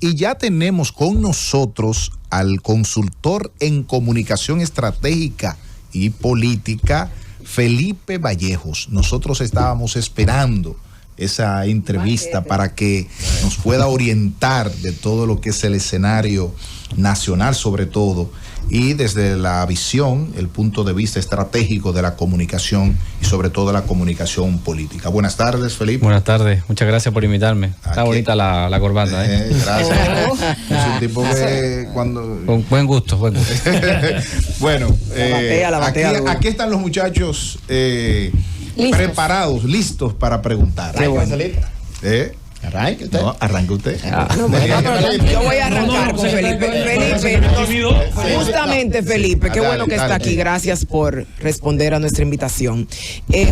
y ya tenemos con nosotros al consultor en comunicación estratégica y política, Felipe Vallejos. Nosotros estábamos esperando esa entrevista para que nos pueda orientar de todo lo que es el escenario nacional, sobre todo, y desde la visión, el punto de vista estratégico de la comunicación y sobre todo la comunicación política. Buenas tardes, Felipe. Buenas tardes, muchas gracias por invitarme. Está bonita la corbata, Gracias. Es un tipo que cuando... Con buen gusto, buen gusto. Bueno, aquí están los muchachos preparados, listos para preguntar. Qué bueno. Arranque usted. No, arranque usted. Yo voy a arrancar con Felipe. Justamente, Felipe, qué bueno que está aquí. Gracias por responder a nuestra invitación.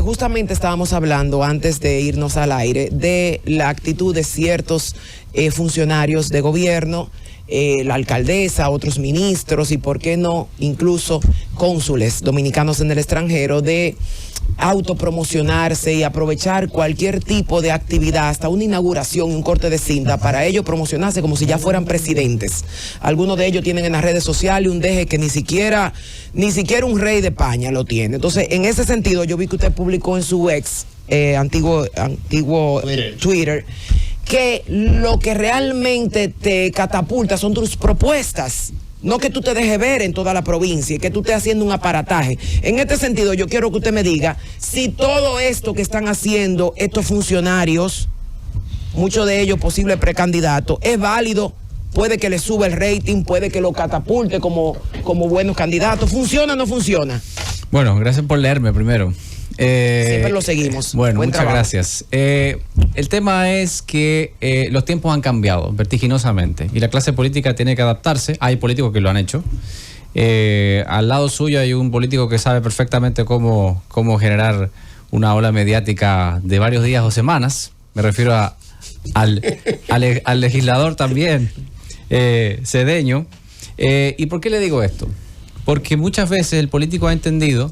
Justamente estábamos hablando, antes de irnos al aire, de la actitud de ciertos funcionarios de gobierno, la alcaldesa, otros ministros y, por qué no, incluso cónsules dominicanos en el extranjero, de autopromocionarse y aprovechar cualquier tipo de actividad, hasta una inauguración y un corte de cinta, para ellos promocionarse como si ya fueran presidentes. Algunos de ellos tienen en las redes sociales un deje que ni siquiera un rey de España lo tiene. Entonces, en ese sentido, yo vi que usted publicó en su antiguo Twitter, que lo que realmente te catapulta son tus propuestas. No que tú te dejes ver en toda la provincia y que tú estés haciendo un aparataje. En este sentido, yo quiero que usted me diga si todo esto que están haciendo estos funcionarios, muchos de ellos posibles precandidatos, es válido, puede que le suba el rating, puede que lo catapulte como buenos candidatos. ¿Funciona o no funciona? Bueno, gracias por leerme primero. Siempre lo seguimos. Bueno, muchas gracias. El tema es que los tiempos han cambiado vertiginosamente y la clase política tiene que adaptarse. Hay políticos que lo han hecho. Al lado suyo hay un político que sabe perfectamente cómo generar una ola mediática de varios días o semanas. Me refiero al legislador también, Cedeño. ¿Y por qué le digo esto? Porque muchas veces el político ha entendido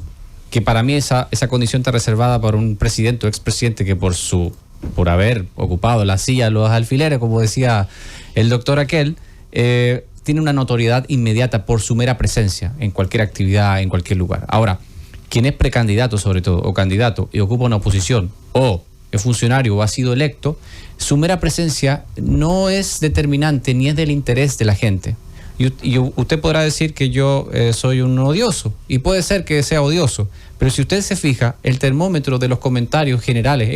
que para mí esa condición está reservada para un presidente o expresidente que por haber ocupado la silla de los alfileres, como decía el doctor aquel, tiene una notoriedad inmediata por su mera presencia en cualquier actividad, en cualquier lugar. Ahora, quien es precandidato sobre todo, o candidato, y ocupa una posición, o es funcionario o ha sido electo, su mera presencia no es determinante ni es del interés de la gente. Y usted podrá decir que yo soy un odioso, y puede ser que sea odioso, pero si usted se fija, el termómetro de los comentarios generales,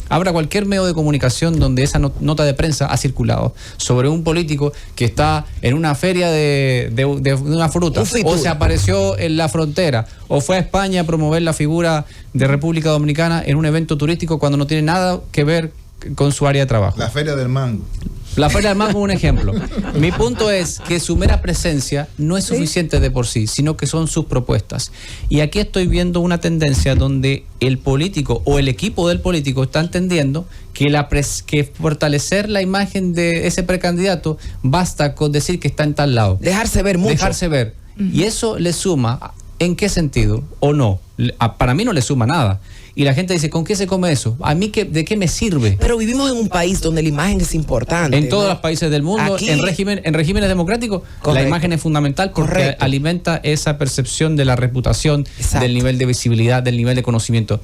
habrá cualquier medio de comunicación donde esa nota de prensa ha circulado sobre un político que está en una feria de una fruta, o se apareció en la frontera, o fue a España a promover la figura de República Dominicana en un evento turístico cuando no tiene nada que ver con su área de trabajo. La Feria del Mango. La Feria del Mango es un ejemplo. Mi punto es que su mera presencia no es suficiente de por sí, sino que son sus propuestas. Y aquí estoy viendo una tendencia donde el político o el equipo del político está entendiendo que fortalecer la imagen de ese precandidato basta con decir que está en tal lado. Dejarse ver mucho. Dejarse ver. Y eso le suma, ¿en qué sentido? ¿O no? Para mí no le suma nada. Y la gente dice, ¿con qué se come eso? ¿A mí de qué me sirve? Pero vivimos en un país donde la imagen es importante. En todos los países del mundo, aquí, en regímenes democráticos, correcto, la imagen es fundamental porque correcto, alimenta esa percepción de la reputación, exacto, del nivel de visibilidad, del nivel de conocimiento.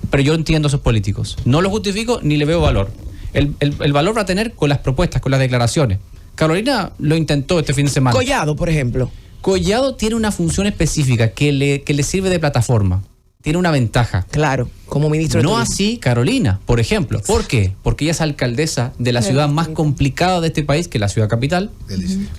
Pero yo entiendo a esos políticos. No los justifico ni le veo valor. El valor va a tener con las propuestas, con las declaraciones. Carolina lo intentó este fin de semana. Collado, por ejemplo. Collado tiene una función específica que le sirve de plataforma. Tiene una ventaja. Claro, como ministro de No turismo. así Carolina, por ejemplo. ¿Por qué? Porque ella es alcaldesa de la ciudad más complicada de este país, que es la ciudad capital,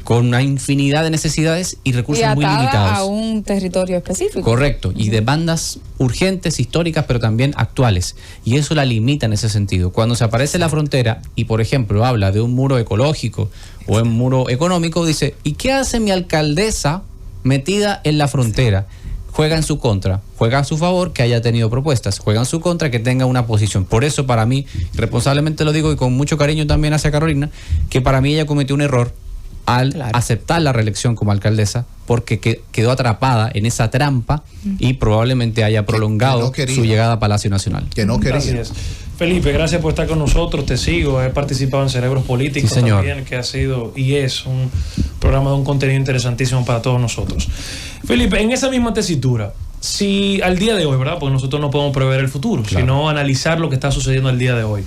con una infinidad de necesidades y recursos muy limitados. A un territorio específico. Correcto, y demandas urgentes, históricas, pero también actuales. Y eso la limita en ese sentido. Cuando se aparece la frontera y, por ejemplo, habla de un muro ecológico o un muro económico, dice, ¿y qué hace mi alcaldesa metida en la frontera? Juega en su contra, juega a su favor que haya tenido propuestas, juega en su contra que tenga una posición. Por eso para mí, responsablemente lo digo y con mucho cariño también hacia Carolina, que para mí ella cometió un error al aceptar la reelección como alcaldesa, porque quedó atrapada en esa trampa y probablemente haya prolongado su llegada a Palacio Nacional. Que no quería. Así es. Felipe, gracias por estar con nosotros, te sigo, he participado en Cerebros Políticos, sí, señor, también, que ha sido y es un programa de un contenido interesantísimo para todos nosotros. Felipe, en esa misma tesitura, si al día de hoy, ¿verdad? Porque nosotros no podemos prever el futuro, claro, sino analizar lo que está sucediendo al día de hoy.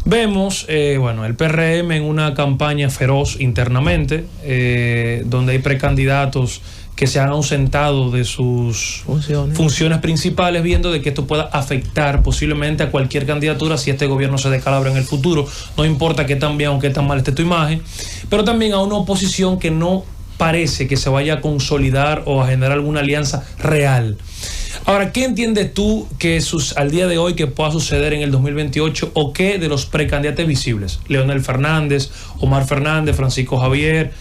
Vemos, el PRM en una campaña feroz internamente, donde hay precandidatos que se han ausentado de sus funciones principales, viendo de que esto pueda afectar posiblemente a cualquier candidatura si este gobierno se descalabra en el futuro. No importa qué tan bien o qué tan mal esté tu imagen, pero también a una oposición que no parece que se vaya a consolidar o a generar alguna alianza real. Ahora, ¿qué entiendes tú que al día de hoy que pueda suceder en el 2028 o qué de los precandidatos visibles? Leonel Fernández, Omar Fernández, Francisco Javier,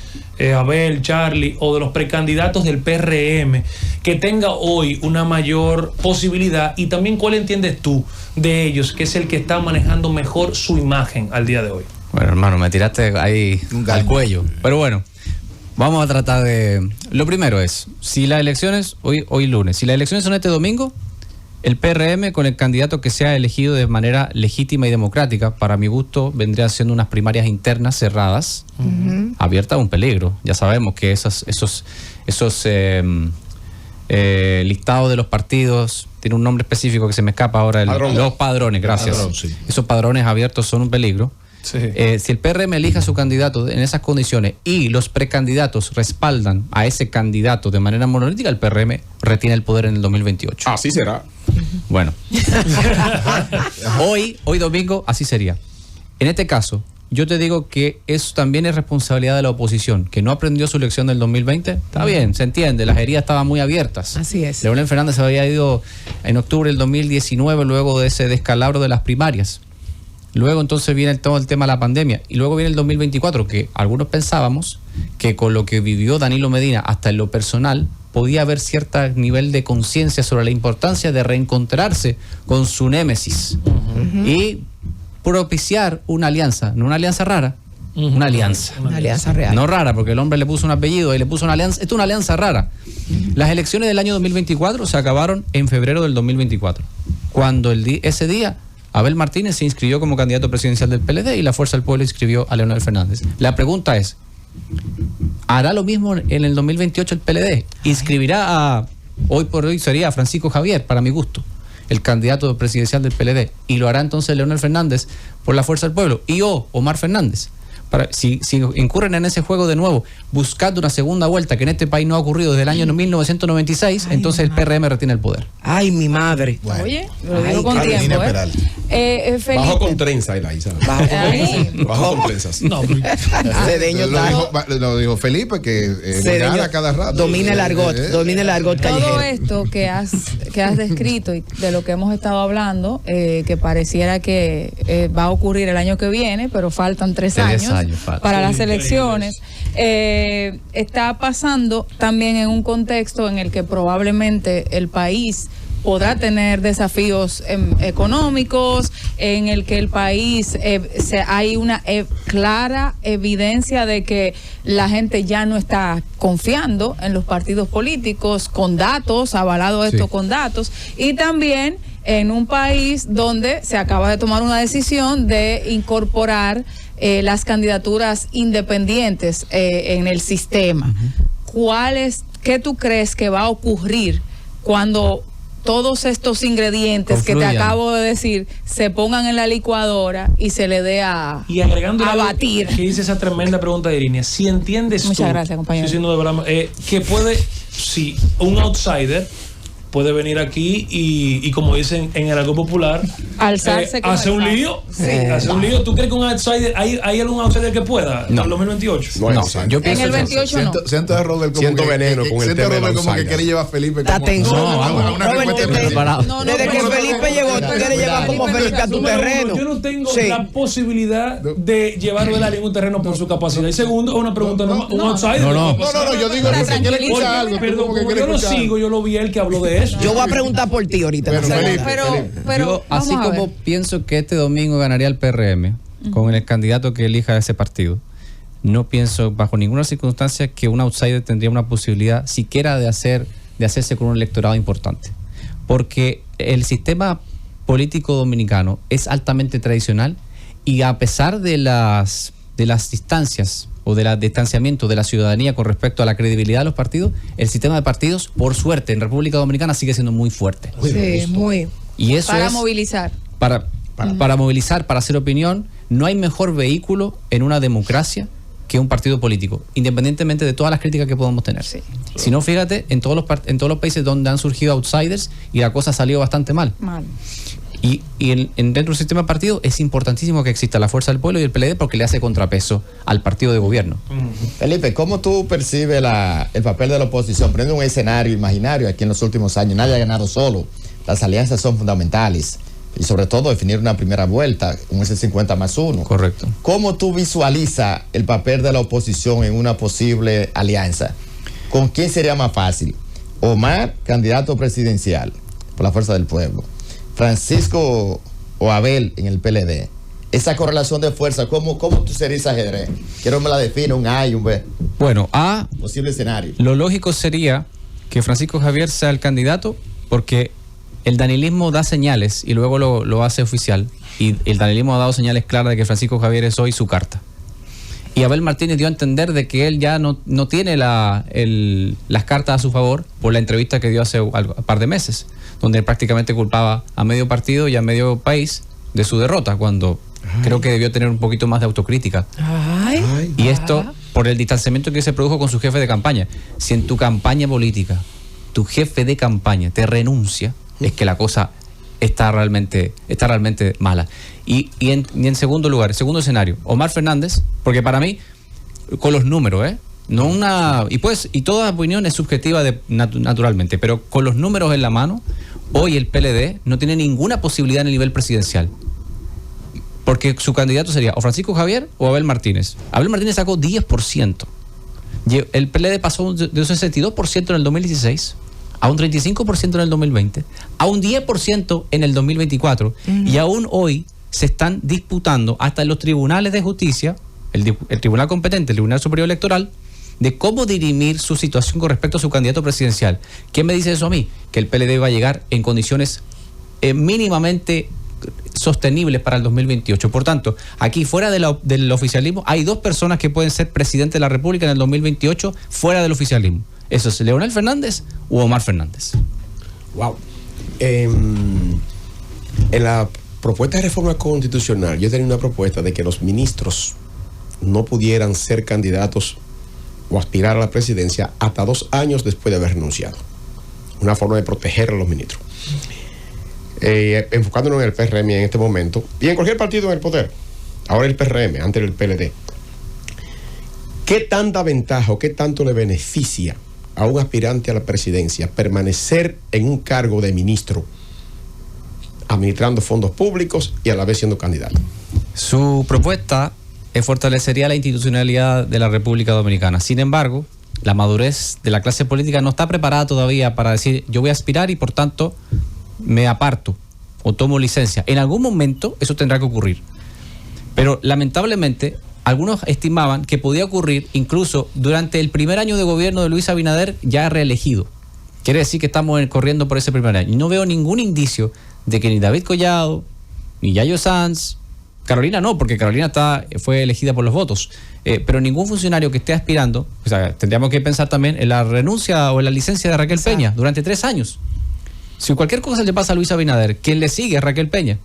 Abel, Charlie, o de los precandidatos del PRM que tenga hoy una mayor posibilidad, y también cuál entiendes tú de ellos, que es el que está manejando mejor su imagen al día de hoy. Bueno, hermano, me tiraste ahí al cuello, pero bueno, vamos a tratar de... Lo primero es, si las elecciones, hoy lunes, si las elecciones son este domingo, el PRM con el candidato que sea elegido de manera legítima y democrática, para mi gusto, vendría siendo unas primarias internas cerradas, abiertas a un peligro. Ya sabemos que esos listados de los partidos, tiene un nombre específico que se me escapa ahora, los padrones, gracias. Padrón, sí. Esos padrones abiertos son un peligro. Sí. Si el PRM elija a su candidato en esas condiciones y los precandidatos respaldan a ese candidato de manera monolítica, el PRM retiene el poder en el 2028. Así será. Bueno, hoy domingo así sería. En este caso, yo te digo que eso también es responsabilidad de la oposición, que no aprendió su lección del 2020. Está bien, se entiende, las heridas estaban muy abiertas. Así es. Leonel Fernández se había ido en octubre del 2019 luego de ese descalabro de las primarias. Luego entonces viene todo el tema de la pandemia, y luego viene el 2024, que algunos pensábamos que con lo que vivió Danilo Medina hasta en lo personal podía haber cierto nivel de conciencia sobre la importancia de reencontrarse con su némesis y propiciar una alianza, no una alianza rara, una alianza real. No rara, porque el hombre le puso un apellido y le puso una alianza. Esto es una alianza rara. Las elecciones del año 2024 se acabaron en febrero del 2024, cuando ese día Abel Martínez se inscribió como candidato presidencial del PLD y la Fuerza del Pueblo inscribió a Leonel Fernández. La pregunta es, ¿hará lo mismo en el 2028 el PLD? ¿Inscribirá hoy por hoy sería a Francisco Javier, para mi gusto, el candidato presidencial del PLD? ¿Y lo hará entonces Leonel Fernández por la Fuerza del Pueblo? ¿Y Omar Fernández? Si incurren en ese juego de nuevo, buscando una segunda vuelta que en este país no ha ocurrido desde el año 1996, entonces el PRM retiene el poder. Ay, mi madre. Bueno. Oye, lo digo con tiempo, Felipe. Bajo con trenza, Elaisa. Bajo con trenzas. No, lo dijo Felipe, que gana cada rato. Domina el argot callejero. Todo esto que has descrito y de lo que hemos estado hablando, que pareciera que va a ocurrir el año que viene, pero faltan 3 años para las elecciones, está pasando también en un contexto en el que probablemente el país podrá tener desafíos económicos, en el que el país hay una clara evidencia de que la gente ya no está confiando en los partidos políticos, con datos, avalado esto con datos, y también en un país donde se acaba de tomar una decisión de incorporar las candidaturas independientes en el sistema. ¿Qué tú crees que va a ocurrir cuando todos estos ingredientes confluyan, que te acabo de decir, se pongan en la licuadora y se le dé a batir? Que hice esa tremenda pregunta de Irina. Si entiendes Muchas gracias, compañero. Que puede, si un outsider puede venir aquí y como dicen en el algo popular, alzarse, hace un lío. Sí. Hace un lío. ¿Tú crees que un outsider, hay algún outsider que pueda en el 2028? No, yo pienso en el 28 no. Siento de Robert como veneno con el tema de como que quiere llevar a Felipe desde que Felipe llegó, tú quieres llevar como Felipe a tu terreno. Yo no tengo la posibilidad de llevarlo a en un terreno por su capacidad. Y segundo, una pregunta, un outsider. No, yo digo que quiere escuchar algo. Perdón, yo lo sigo, yo lo vi él que habló de eso. Yo voy a preguntar por ti ahorita. Pero yo, así como pienso que este domingo ganaría el PRM con el candidato que elija ese partido, no pienso bajo ninguna circunstancia que un outsider tendría una posibilidad siquiera de hacerse con un electorado importante, porque el sistema político dominicano es altamente tradicional y a pesar de las distancias o del distanciamiento de la ciudadanía con respecto a la credibilidad de los partidos, el sistema de partidos, por suerte, en República Dominicana sigue siendo muy fuerte. Sí, muy. Y eso para es movilizar. Para movilizar, para hacer opinión. No hay mejor vehículo en una democracia que un partido político, independientemente de todas las críticas que podamos tener. Sí. Si no, fíjate, en todos los países donde han surgido outsiders y la cosa ha salido bastante mal. Y dentro del sistema de partido es importantísimo que exista la Fuerza del Pueblo y el PLD porque le hace contrapeso al partido de gobierno. Felipe, ¿cómo tú percibes el papel de la oposición? Prende un escenario imaginario aquí en los últimos años. Nadie ha ganado solo. Las alianzas son fundamentales. Y sobre todo definir una primera vuelta, un ese 50+1. Correcto. ¿Cómo tú visualizas el papel de la oposición en una posible alianza? ¿Con quién sería más fácil? Omar, candidato presidencial por la Fuerza del Pueblo. Francisco o Abel en el PLD. Esa correlación de fuerza, ¿cómo tú serías ajedrez? Quiero que me la define, un A y un B. Bueno, A. Posible escenario. Lo lógico sería que Francisco Javier sea el candidato porque el danilismo da señales y luego lo hace oficial. Y el danilismo ha dado señales claras de que Francisco Javier es hoy su carta. Y Abel Martínez dio a entender de que él ya no tiene las cartas a su favor por la entrevista que dio hace un par de meses, donde él prácticamente culpaba a medio partido y a medio país de su derrota, cuando creo que debió tener un poquito más de autocrítica. Y esto por el distanciamiento que se produjo con su jefe de campaña. Si en tu campaña política tu jefe de campaña te renuncia, es que la cosa está realmente mala. Y en segundo lugar, segundo escenario, Omar Fernández, porque para mí, con los números, y toda opinión es subjetiva naturalmente, pero con los números en la mano, hoy el PLD no tiene ninguna posibilidad en el nivel presidencial. Porque su candidato sería o Francisco Javier o Abel Martínez. Abel Martínez sacó 10%. El PLD pasó de un 62% en el 2016 a un 35% en el 2020, a un 10% en el 2024, y aún hoy se están disputando hasta en los tribunales de justicia, el tribunal competente, el Tribunal Superior Electoral, de cómo dirimir su situación con respecto a su candidato presidencial. ¿Qué me dice eso a mí? Que el PLD va a llegar en condiciones mínimamente sostenibles para el 2028. Por tanto, aquí fuera del oficialismo hay dos personas que pueden ser presidente de la República en el 2028 fuera del oficialismo. Eso es Leonel Fernández u Omar Fernández. Wow. En la propuesta de reforma constitucional, yo tenía una propuesta de que los ministros no pudieran ser candidatos o aspirar a la presidencia hasta 2 años después de haber renunciado. Una forma de proteger a los ministros. Enfocándonos en el PRM en este momento, y en cualquier partido en el poder, ahora el PRM, antes el PLD, ¿qué tanta ventaja o qué tanto le beneficia a un aspirante a la presidencia permanecer en un cargo de ministro, administrando fondos públicos y a la vez siendo candidato? Su propuesta fortalecería la institucionalidad de la República Dominicana. Sin embargo, la madurez de la clase política no está preparada todavía para decir yo voy a aspirar y por tanto me aparto o tomo licencia. En algún momento eso tendrá que ocurrir. Pero lamentablemente algunos estimaban que podía ocurrir incluso durante el primer año de gobierno de Luis Abinader ya reelegido. Quiere decir que estamos corriendo por ese primer año. Y no veo ningún indicio de que ni David Collado, ni Yayo Sanz, Carolina no, porque Carolina fue elegida por los votos, pero ningún funcionario que esté aspirando, o sea, tendríamos que pensar también en la renuncia o en la licencia de Raquel Peña durante 3 años. Si cualquier cosa le pasa a Luis Abinader, quien le sigue es Raquel Peña.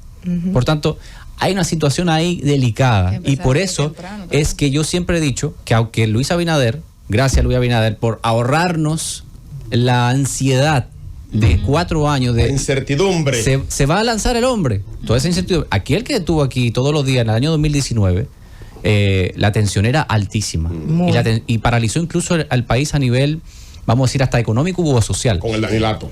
Por tanto, hay una situación ahí delicada y por eso es que yo siempre he dicho que aunque Luis Abinader, gracias a Luis Abinader por ahorrarnos la ansiedad de 4 años de incertidumbre, se va a lanzar el hombre, toda esa incertidumbre. Aquel que estuvo aquí todos los días en el año 2019, la tensión era altísima y paralizó incluso al país a nivel, vamos a decir, hasta económico o social. Con el Danilato.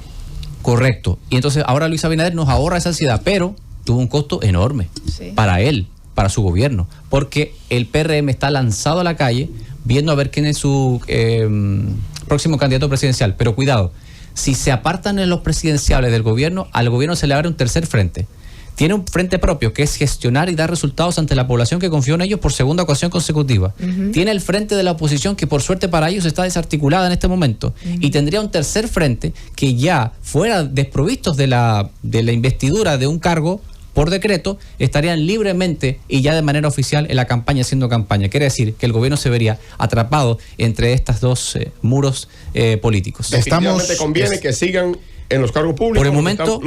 Correcto. Y entonces ahora Luis Abinader nos ahorra esa ansiedad, pero tuvo un costo enorme para él, para su gobierno, porque el PRM está lanzado a la calle viendo a ver quién es su próximo candidato presidencial. Pero cuidado, si se apartan en los presidenciales del gobierno, al gobierno se le abre un tercer frente. tiene un frente propio que es gestionar y dar resultados ante la población que confió en ellos por segunda ocasión consecutiva. Tiene el frente de la oposición que por suerte para ellos está desarticulada en este momento. Y tendría un tercer frente que ya fuera desprovistos de la investidura de un cargo por decreto, estarían libremente y ya de manera oficial en la campaña haciendo campaña. Quiere decir que el gobierno se vería atrapado entre estas dos muros políticos. Definitivamente conviene que sigan en los cargos públicos. Por el momento,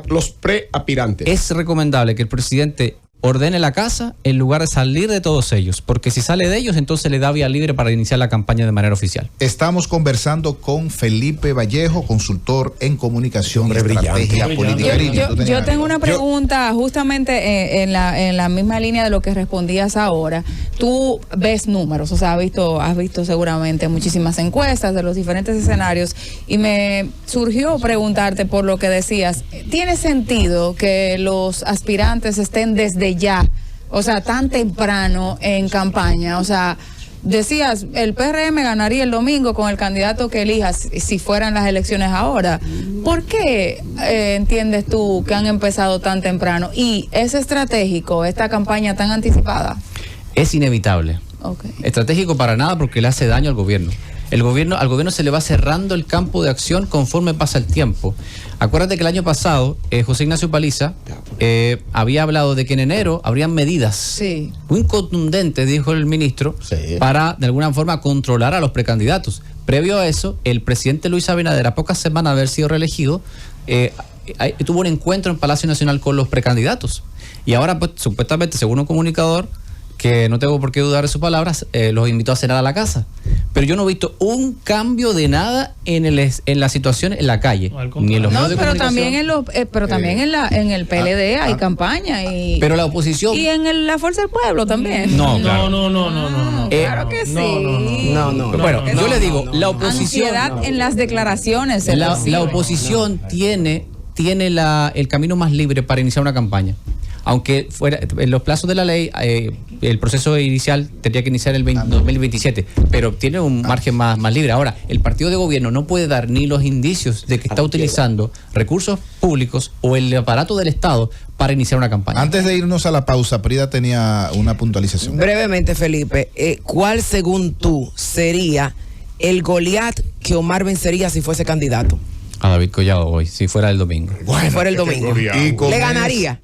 los preaspirantes. Es recomendable que el presidente ordene la casa en lugar de salir de todos ellos, porque si sale de ellos, entonces le da vía libre para iniciar la campaña de manera oficial. Estamos conversando con Felipe Vallejo, consultor en comunicación y estrategia política. Yo tengo una pregunta justamente en la misma línea de lo que respondías ahora. Tú ves números, o sea, has visto seguramente muchísimas encuestas de los diferentes escenarios, y me surgió preguntarte por lo que decías. ¿Tiene sentido que los aspirantes estén desde ya, o sea, tan temprano en campaña? O sea, decías, el PRM ganaría el domingo con el candidato que elijas si fueran las elecciones ahora. ¿Por qué entiendes tú que han empezado tan temprano? ¿Y es estratégico esta campaña tan anticipada? Es inevitable. Okay. Estratégico para nada, porque le hace daño al gobierno. Al gobierno se le va cerrando el campo de acción conforme pasa el tiempo. Acuérdate que el año pasado José Ignacio Paliza había hablado de que en enero habrían medidas muy contundentes, dijo el ministro, para de alguna forma controlar a los precandidatos. Previo a eso, el presidente Luis Abinader, a pocas semanas de haber sido reelegido, tuvo un encuentro en Palacio Nacional con los precandidatos. Y ahora, pues, supuestamente, según un comunicador, que no tengo por qué dudar de sus palabras, los invitó a cenar a la casa. Pero yo no he visto un cambio de nada en la situación en la calle, ni en los medios de pero comunicación. también en el PLD hay campaña, y pero la oposición y en la Fuerza del Pueblo también. No, claro. No. Claro que sí. No. Bueno, yo le digo, la oposición, ansiedad en las declaraciones. La oposición tiene el camino más libre para iniciar una campaña. Aunque fuera en los plazos de la ley, el proceso inicial tendría que iniciar el 2027, pero tiene un margen más libre. Ahora, el partido de gobierno no puede dar ni los indicios de que está utilizando recursos públicos o el aparato del Estado para iniciar una campaña. Antes de irnos a la pausa, Prida tenía una puntualización. Brevemente, Felipe, ¿cuál según tú sería el Goliat que Omar vencería si fuese candidato? A David Collado hoy, si fuera el domingo. Bueno, si fuera el domingo. ¿Le ganaría?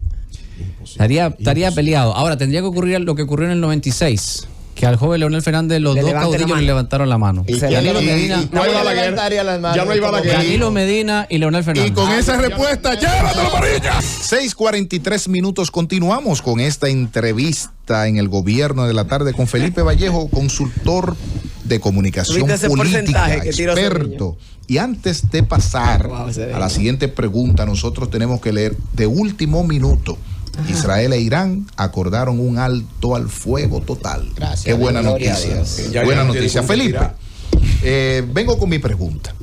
Estaría peleado. Ahora, tendría que ocurrir lo que ocurrió en el 96, que al joven Leonel Fernández los dos caudillos le levantaron la mano. Danilo Medina, Danilo Medina y Leonel Fernández. Y con esa respuesta, llévatelo, Parilla. 6:43 minutos. Continuamos con esta entrevista en el Gobierno de la Tarde con Felipe Vallejo, consultor de comunicación política, experto. Y antes de pasar a la siguiente pregunta, nosotros tenemos que leer de último minuto. Israel e Irán acordaron un alto al fuego total. Gracias. Qué buena noticia. Buena noticia. Felipe, vengo con mi pregunta.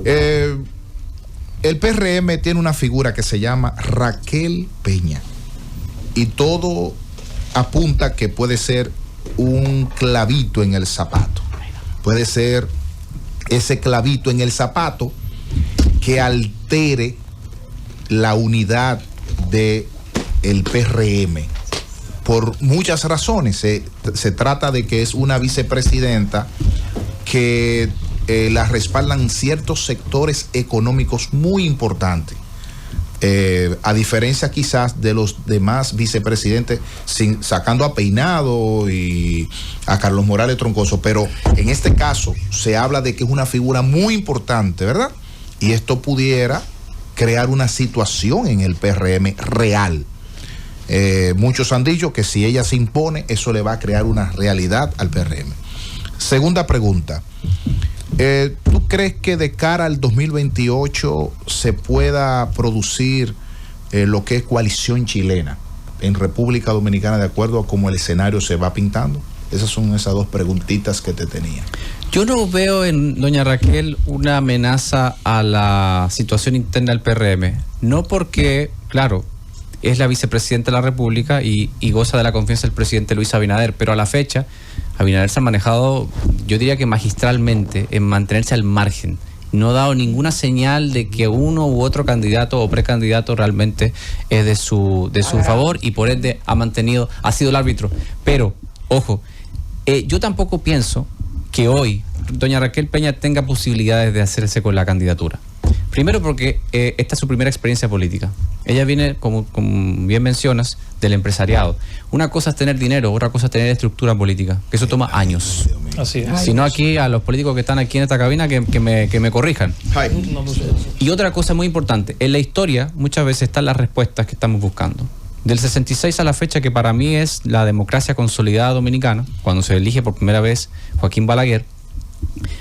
El PRM tiene una figura que se llama Raquel Peña. Y todo apunta que puede ser un clavito en el zapato. Puede ser ese clavito en el zapato que altere la unidad de el PRM por muchas razones. Se trata de que es una vicepresidenta que la respaldan ciertos sectores económicos muy importantes, a diferencia quizás de los demás vicepresidentes, sacando a Peinado y a Carlos Morales Troncoso, pero en este caso se habla de que es una figura muy importante, ¿verdad? Y esto pudiera crear una situación en el PRM real. Muchos han dicho que si ella se impone, eso le va a crear una realidad al PRM. Segunda pregunta. ¿Tú crees que de cara al 2028 se pueda producir lo que es coalición chilena en República Dominicana de acuerdo a cómo el escenario se va pintando? Esas son esas dos preguntitas que te tenía. Yo no veo en doña Raquel una amenaza a la situación interna del PRM. No porque, claro, es la vicepresidenta de la República y goza de la confianza del presidente Luis Abinader, pero a la fecha Abinader se ha manejado, yo diría que magistralmente, en mantenerse al margen no ha dado ninguna señal de que uno u otro candidato o precandidato realmente es de su favor, y por ende ha sido el árbitro. Pero, ojo, yo tampoco pienso que hoy doña Raquel Peña tenga posibilidades de hacerse con la candidatura. Primero porque esta es su primera experiencia política. Ella viene, como bien mencionas, del empresariado. Una cosa es tener dinero, otra cosa es tener estructura política, que eso toma años. Así es. Si no, aquí a los políticos que están aquí en esta cabina que me corrijan. Y otra cosa muy importante, en la historia muchas veces están las respuestas que estamos buscando. Del 66 a la fecha, que para mí es la democracia consolidada dominicana, cuando se elige por primera vez Joaquín Balaguer,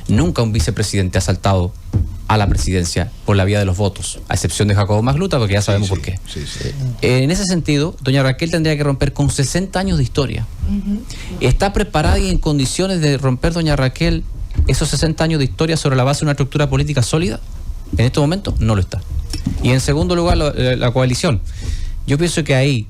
nunca un vicepresidente ha saltado a la presidencia por la vía de los votos, a excepción de Jacobo Magluta, porque ya sabemos por qué. En ese sentido, doña Raquel tendría que romper con 60 años de historia. ¿Está preparada y en condiciones de romper doña Raquel esos 60 años de historia sobre la base de una estructura política sólida? En este momento no lo está. Y en segundo lugar, la coalición. Yo pienso que ahí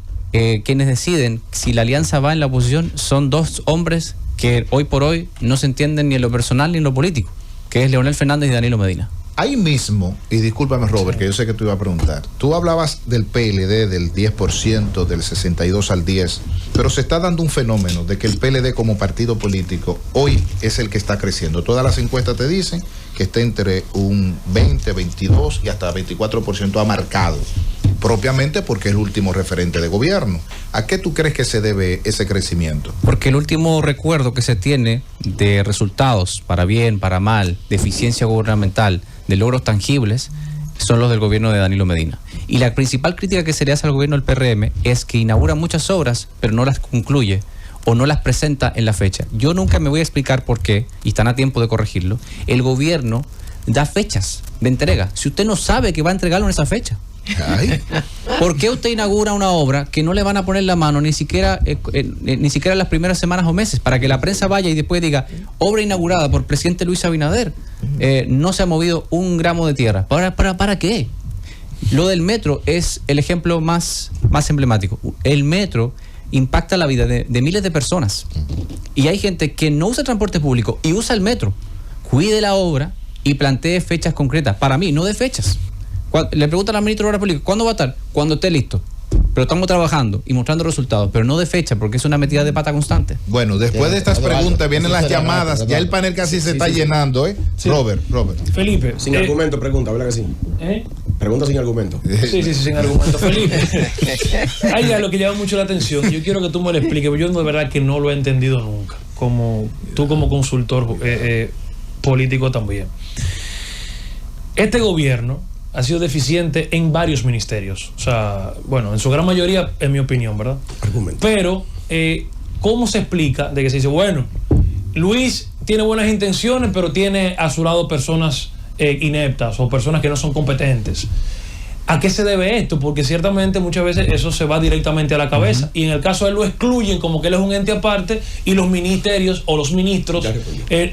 quienes deciden si la alianza va en la oposición son dos hombres que hoy por hoy no se entienden ni en lo personal ni en lo político, que es Leonel Fernández y Danilo Medina. Ahí mismo, y discúlpame Robert, que yo sé que tú ibas a preguntar, tú hablabas del PLD, del 10%, del 62 al 10, pero se está dando un fenómeno de que el PLD como partido político hoy es el que está creciendo. Todas las encuestas te dicen que está entre un 20, 22 y hasta 24% ha marcado, propiamente porque es el último referente de gobierno. ¿A qué tú crees que se debe ese crecimiento? Porque el último recuerdo que se tiene de resultados, para bien, para mal, de eficiencia gubernamental, de logros tangibles, son los del gobierno de Danilo Medina. Y la principal crítica que se le hace al gobierno del PRM es que inaugura muchas obras, pero no las concluye o no las presenta en la fecha. Yo nunca me voy a explicar por qué, y están a tiempo de corregirlo, el gobierno da fechas de entrega. Si usted no sabe que va a entregarlo en esa fecha, ¿por qué usted inaugura una obra que no le van a poner la mano ni siquiera en las primeras semanas o meses, para que la prensa vaya y después diga, obra inaugurada por presidente Luis Abinader, no se ha movido un gramo de tierra? ¿Para qué? Lo del metro es el ejemplo más emblemático. El metro impacta la vida de miles de personas, y hay gente que no usa transporte público y usa el metro. Cuide la obra y plantee fechas concretas. Para mí, no de fechas. Le preguntan al ministro de Obras Públicas, ¿cuándo va a estar? Cuando esté listo. Pero estamos trabajando y mostrando resultados, pero no de fecha, porque es una metida de pata constante. Bueno, después de estas preguntas vienen las llamadas. Ya el panel casi se está llenando, ¿eh? Sí. Robert. Felipe. Sin argumento, pregunta, ¿verdad que sí? Pregunta sin argumento. Sí, sin argumento. Felipe, hay algo que llama mucho la atención. Yo quiero que tú me lo expliques, porque yo de verdad que no lo he entendido nunca. Tú como consultor político también. Este gobierno ha sido deficiente en varios ministerios. O sea, bueno, en su gran mayoría, en mi opinión, ¿verdad? Argumento. Pero, ¿cómo se explica de que se dice, bueno, Luis tiene buenas intenciones, pero tiene a su lado personas ineptas o personas que no son competentes? ¿A qué se debe esto? Porque ciertamente muchas veces eso se va directamente a la cabeza. Y en el caso de él lo excluyen como que él es un ente aparte, y los ministerios o los ministros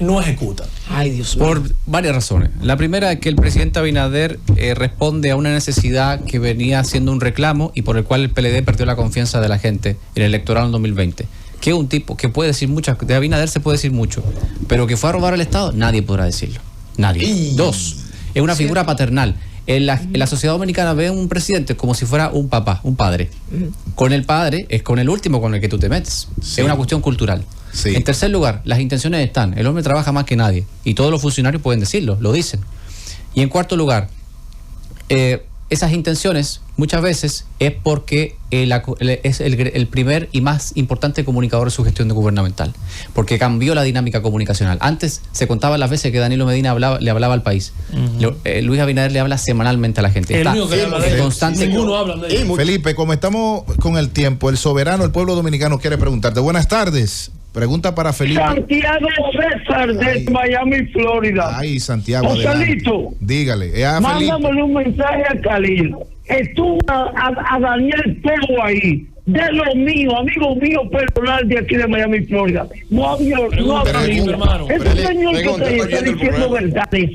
no ejecutan. Ay, Dios mío. Por varias razones. La primera es que el presidente Abinader responde a una necesidad que venía siendo un reclamo y por el cual el PLD perdió la confianza de la gente en el electoral en 2020. Que es un tipo que puede decir muchas, de Abinader se puede decir mucho, pero que fue a robar al Estado, nadie podrá decirlo. Nadie. Dos, es una figura paternal. En la sociedad dominicana ve a un presidente como si fuera un papá, un padre. Con el padre es con el último con el que tú te metes. Sí. Es una cuestión cultural. Sí. En tercer lugar, las intenciones están. El hombre trabaja más que nadie. Y todos los funcionarios pueden decirlo, lo dicen. Y en cuarto lugar, esas intenciones muchas veces es porque es el primer y más importante comunicador de su gestión gubernamental, porque cambió la dinámica comunicacional. Antes se contaban las veces que Danilo Medina le hablaba al país. Luis Abinader le habla semanalmente a la gente. Está en constante. Ninguno habla de ello. Felipe, como estamos con el tiempo, el soberano, el pueblo dominicano quiere preguntarte. Buenas tardes. Pregunta para Felipe. Santiago César de Miami, Florida. Ay, Santiago. Joselito, dígale. Mándamele un mensaje a Khalil. Estuvo a Daniel Pego ahí, de lo mío, amigo mío personal de aquí de Miami, Florida. No había hermano. Ese señor que está diciendo verdades.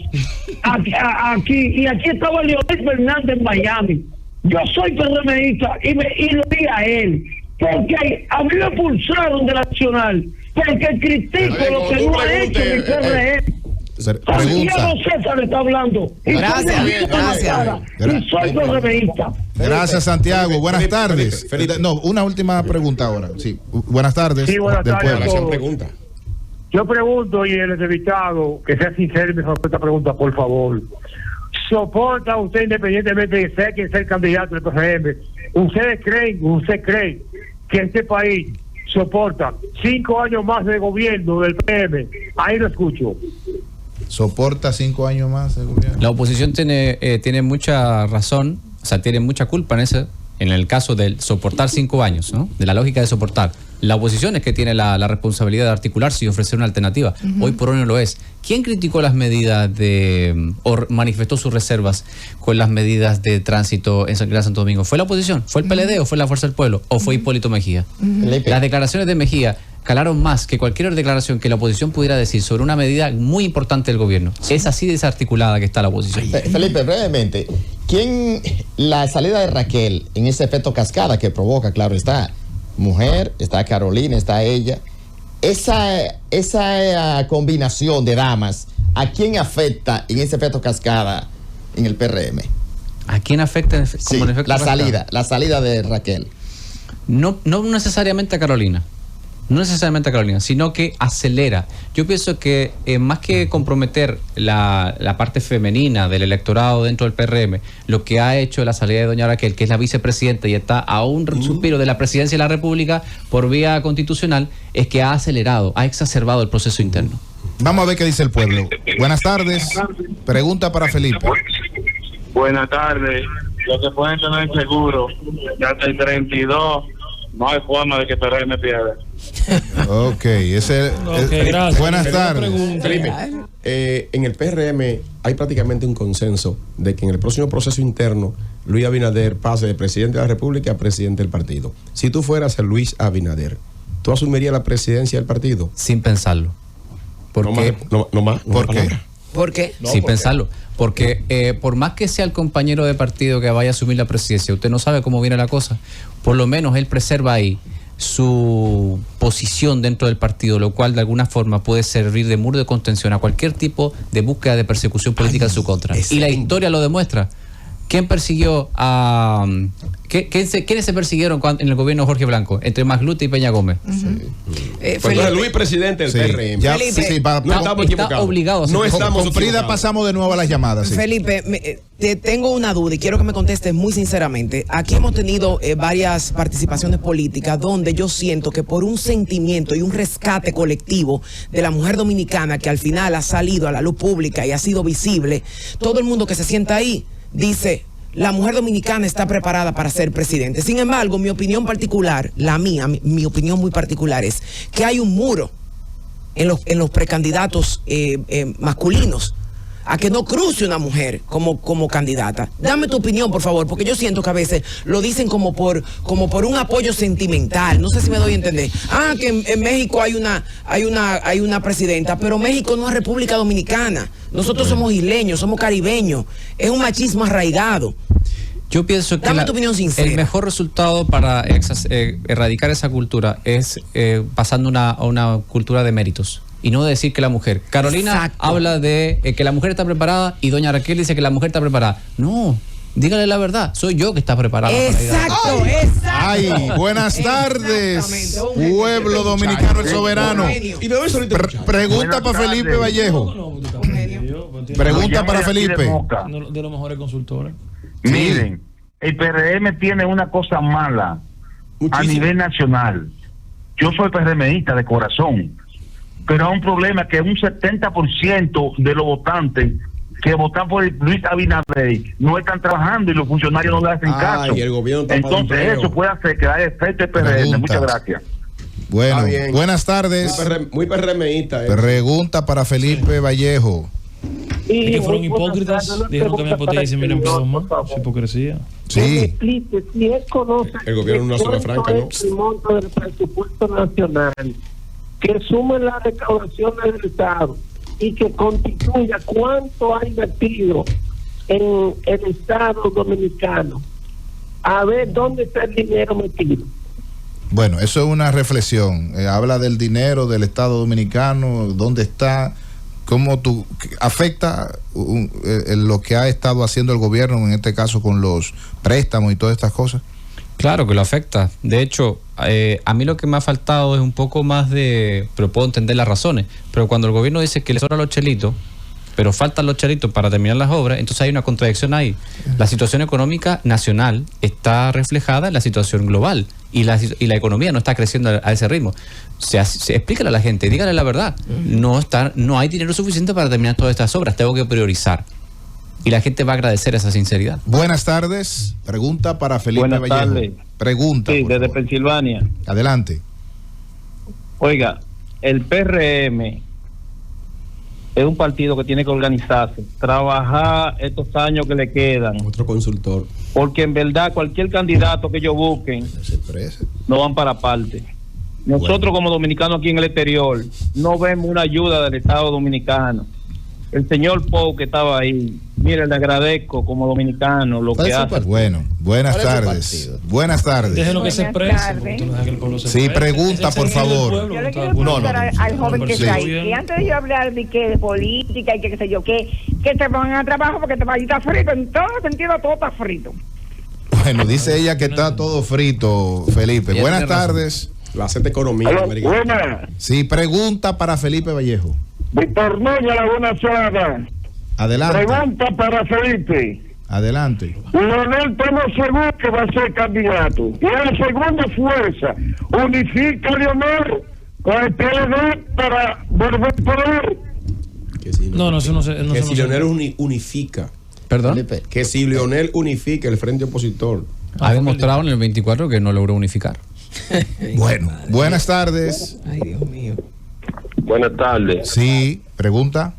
Aquí estaba Leonel Fernández en Miami. Yo soy PRMista y lo di a él. Porque a mí me expulsaron de la Nacional, porque critico lo que no ha hecho mi PRM. Santiago César está hablando. Gracias. Y soy PRMista. Gracias, Santiago. Buenas tardes. Felipe. No, una última pregunta ahora. Sí, buenas tardes. Sí, buenas del tardes. pueblo. Pregunta. Yo pregunto, y el entrevistado, que sea sincero y me responda esta pregunta, por favor. ¿Soporta usted, independientemente de ser quien sea el candidato del PRM, usted cree que este país soporta 5 años más de gobierno del PRM? Ahí lo escucho. ¿Soporta 5 años más el gobierno? La oposición tiene mucha razón, o sea, tiene mucha culpa en el caso del soportar 5 años, ¿no? De la lógica de soportar. La oposición es que tiene la responsabilidad de articularse y ofrecer una alternativa. Hoy por hoy no lo es. ¿Quién criticó las medidas o manifestó sus reservas con las medidas de tránsito en San Santo Domingo? ¿Fue la oposición? ¿Fue el PLD o fue la Fuerza del Pueblo? ¿O fue Hipólito Mejía? Las declaraciones de Mejía calaron más que cualquier declaración que la oposición pudiera decir sobre una medida muy importante del gobierno. Es así desarticulada que está la oposición. Felipe, brevemente, la salida de Raquel en ese efecto cascada que provoca, claro, está mujer, está Carolina, está ella, esa combinación de damas, ¿a quién afecta en ese efecto cascada en el PRM? ¿A quién afecta como efecto cascada? La salida de Raquel. No necesariamente a Carolina. No necesariamente a Carolina, sino que acelera. Yo pienso que más que comprometer la parte femenina del electorado dentro del PRM, lo que ha hecho la salida de doña Raquel, que es la vicepresidenta y está a un suspiro de la presidencia de la República por vía constitucional, es que ha acelerado, ha exacerbado el proceso interno. Vamos a ver qué dice el pueblo. Buenas tardes. Pregunta para Felipe. Buenas tardes. Lo que pueden tener seguro, ya hasta el 32, no hay forma de que PRM pierda. Ok, gracias. Buenas tardes. Felipe, en el PRM hay prácticamente un consenso de que en el próximo proceso interno Luis Abinader pase de presidente de la República a presidente del partido. Si tú fueras el Luis Abinader, ¿tú asumirías la presidencia del partido? Sin pensarlo. ¿Por qué? ¿Por qué? Sin pensarlo. Porque por más que sea el compañero de partido que vaya a asumir la presidencia, usted no sabe cómo viene la cosa. Por lo menos él preserva ahí su posición dentro del partido, lo cual de alguna forma puede servir de muro de contención a cualquier tipo de búsqueda de persecución política en su contra. Y la historia lo demuestra. ¿Quién persiguió a... ¿Quiénes se persiguieron en el gobierno de Jorge Blanco? Entre Maglute y Peña Gómez. Pues Luis, presidente del PRM. Ya, Felipe, no estamos equivocados. Obligados. No estamos con Frida equivocados. pasamos de nuevo a las llamadas. Sí. Felipe, te tengo una duda y quiero que me contestes muy sinceramente. Aquí hemos tenido varias participaciones políticas donde yo siento que por un sentimiento y un rescate colectivo de la mujer dominicana que al final ha salido a la luz pública y ha sido visible, todo el mundo que se sienta ahí dice, la mujer dominicana está preparada para ser presidente. Sin embargo, mi opinión particular, mi opinión muy particular es que hay un muro en los precandidatos masculinos a que no cruce una mujer como candidata. Dame tu opinión, por favor, porque yo siento que a veces lo dicen como por un apoyo sentimental. No sé si me doy a entender. Que en México hay una presidenta, pero México no es República Dominicana. Nosotros somos isleños, somos caribeños. Es un machismo arraigado. Yo pienso que Dame tu opinión sincera. El mejor resultado para erradicar esa cultura es pasando a una cultura de méritos. Y no decir que la mujer. Carolina habla de que la mujer está preparada y doña Raquel dice que la mujer está preparada. No, dígale la verdad. Soy yo que está preparada. Exacto. Ay, buenas tardes. Pueblo dominicano el soberano. Pregunta para Felipe Vallejo. Pregunta para Felipe. De los mejores consultores. Miren, el PRM tiene una cosa mala a nivel nacional. Yo soy PRMista de corazón, pero hay un problema que un 70% de los votantes que votan por Luis Abinader no están trabajando y los funcionarios no le hacen caso. Y el gobierno entonces eso puede hacer que haya efecto el PRM. Muchas gracias. Bueno, buenas tardes. Muy PRMista. Pregunta para Felipe Vallejo. Y que fueron hipócritas, dijeron que había potencia y 100,000 empleados más. Es hipocresía. Sí. Si él conoce el gobierno no zona franca, ¿no? El monto del presupuesto nacional, que sume las recaudaciones del Estado y que constituya cuánto ha invertido en el Estado dominicano, a ver dónde está el dinero metido. Bueno, eso es una reflexión. Habla del dinero del Estado dominicano, dónde está. ¿cómo tú afecta lo que ha estado haciendo el gobierno, en este caso con los préstamos y todas estas cosas? Claro que lo afecta. De hecho, a mí lo que me ha faltado es un poco más pero puedo entender las razones, pero cuando el gobierno dice que le sobran los chelitos, pero faltan los chelitos para terminar las obras, entonces hay una contradicción ahí. La situación económica nacional está reflejada en la situación global y la economía no está creciendo a ese ritmo. Explícale a la gente, dígale la verdad. No hay dinero suficiente para terminar todas estas obras, tengo que priorizar. Y la gente va a agradecer esa sinceridad. Buenas tardes. Pregunta para Felipe Buenas Vallejo. tardes. Pregunta. Sí, desde Pensilvania. Adelante. Oiga, el PRM es un partido que tiene que organizarse, trabajar estos años que le quedan. Otro consultor. Porque en verdad cualquier candidato que ellos busquen no van para parte. Nosotros como dominicanos aquí en el exterior no vemos una ayuda del Estado dominicano. El señor Pou que estaba ahí, mire, le agradezco como dominicano lo que hace. Bueno, buenas tardes. Buenas tardes. Déjenlo que se exprese. Sí, pregunta, por favor. Yo le quiero preguntar al joven que está ahí. Y antes de yo hablar de política y que qué sé yo, que te van a trabajo porque te va a estar frito. En todo sentido, todo está frito. Bueno, dice ella que está todo frito, Felipe. Buenas tardes. La CET Economía Buenas. Sí, pregunta para Felipe Vallejo. Víctor Núñez, la buena ciudad. Adelante. Pregunta para Felipe. Adelante. Leonel, estamos seguros que va a ser candidato. Y la segunda fuerza unifica a Leonel con el PLD para volver por él. No, eso no sé. Que si Leonel unifica. ¿Perdón? Que si Leonel unifica el frente opositor. Ha demostrado en el 24 que no logró unificar. Bueno, buenas tardes. Ay, Dios mío. Buenas tardes. Sí, pregunta.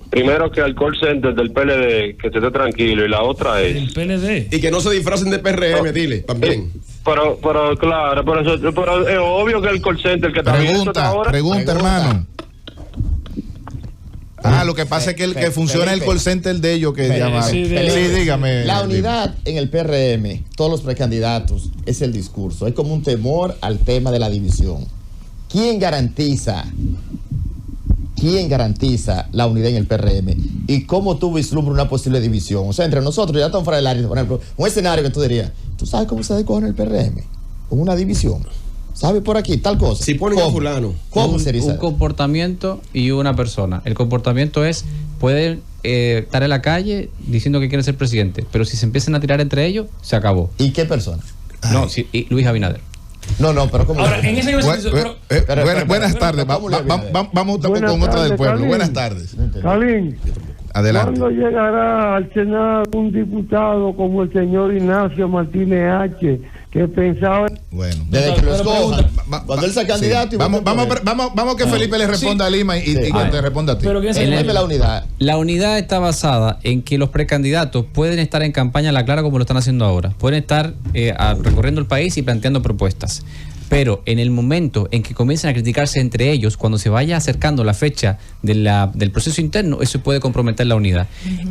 Primero que al call center del PLD que se esté tranquilo y la otra es el PLD y que no se disfracen de PRM, dile también. Pero claro, pero es obvio que el call center que está pregunta, hermano. Lo que pasa es que el que funciona el call center de ellos que llamaron. Sí, dígame. La unidad en el PRM, todos los precandidatos, es el discurso. Es como un temor al tema de la división. ¿Quién garantiza la unidad en el PRM? ¿Y cómo tú vislumbras una posible división? O sea, entre nosotros, ya estamos fuera del área, por ejemplo, un escenario que tú dirías, ¿tú sabes cómo se decora en el PRM? Con una división. ¿Sabes por aquí? Tal cosa. Si ponen a fulano. ¿Cómo sería? Un comportamiento y una persona. El comportamiento es, pueden estar en la calle diciendo que quieren ser presidente, pero si se empiezan a tirar entre ellos, se acabó. ¿Y qué persona? No, y Luis Abinader. No, pero ¿cómo? Ahora, en ese buenas tardes. Vamos con otra del pueblo. Buenas tardes. Calín, adelante. ¿Cuándo llegará al Senado un diputado como el señor Ignacio Martínez H., que pensaba... Bueno, desde que lo escojan, cuando él sea candidato... Sí. Vamos que Felipe le responda a Lima y que te responda a ti. La unidad. La unidad está basada en que los precandidatos pueden estar en campaña a la clara como lo están haciendo ahora. Pueden estar recorriendo el país y planteando propuestas. Pero en el momento en que comiencen a criticarse entre ellos, cuando se vaya acercando la fecha del proceso interno, eso puede comprometer la unidad.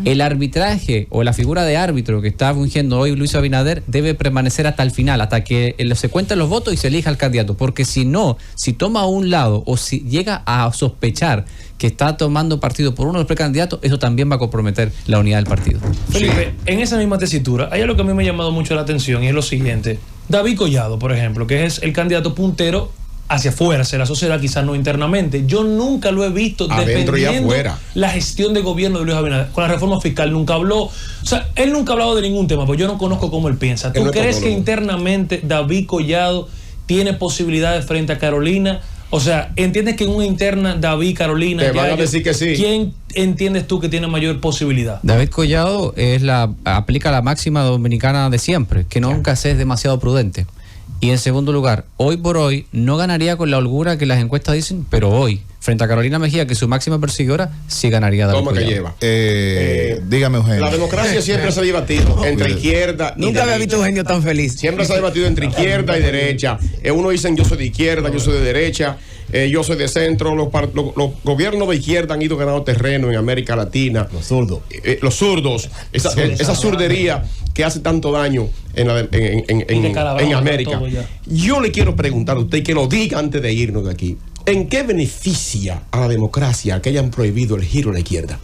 El arbitraje o la figura de árbitro que está fungiendo hoy Luis Abinader debe permanecer hasta el final, hasta que se cuenten los votos y se elija al candidato. Porque si no, si toma un lado o si llega a sospechar que está tomando partido por uno de los precandidatos, eso también va a comprometer la unidad del partido. Felipe, en esa misma tesitura, hay algo que a mí me ha llamado mucho la atención y es lo siguiente. David Collado, por ejemplo, que es el candidato puntero hacia afuera, hacia la sociedad, quizás no internamente. Yo nunca lo he visto defendiendo la gestión de gobierno de Luis Abinader. Con la reforma fiscal nunca habló. O sea, él nunca ha hablado de ningún tema, pues yo no conozco cómo él piensa. ¿Tú crees que internamente David Collado tiene posibilidades frente a Carolina? O sea, ¿entiendes que en una interna David, Carolina... Te van a decir que sí. ¿Quién entiendes tú que tiene mayor posibilidad? David Collado aplica la máxima dominicana de siempre, que nunca se es demasiado prudente. Y en segundo lugar, hoy por hoy no ganaría con la holgura que las encuestas dicen, pero hoy, frente a Carolina Mejía, que es su máxima perseguidora, sí ganaría David Collado. ¿Cómo que lleva? Dígame, Eugenio. La democracia siempre se ha debatido entre izquierda y Nunca había visto a Eugenio tan feliz. Siempre se ha debatido entre izquierda y derecha. Uno dicen yo soy de izquierda, yo soy de derecha, yo soy de centro. Los gobiernos de izquierda han ido ganando terreno en América Latina. Los zurdos. Los zurdos. Esa zurdería que hace tanto daño en América. Yo le quiero preguntar a usted, que lo diga antes de irnos de aquí. ¿En qué beneficia a la democracia que hayan prohibido el giro a la izquierda?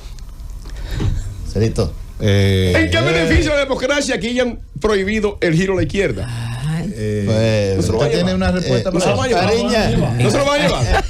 Cerito. ¿En qué beneficia a la democracia que hayan prohibido el giro a la izquierda? Pues, usted tiene una respuesta para no se lo va a llevar.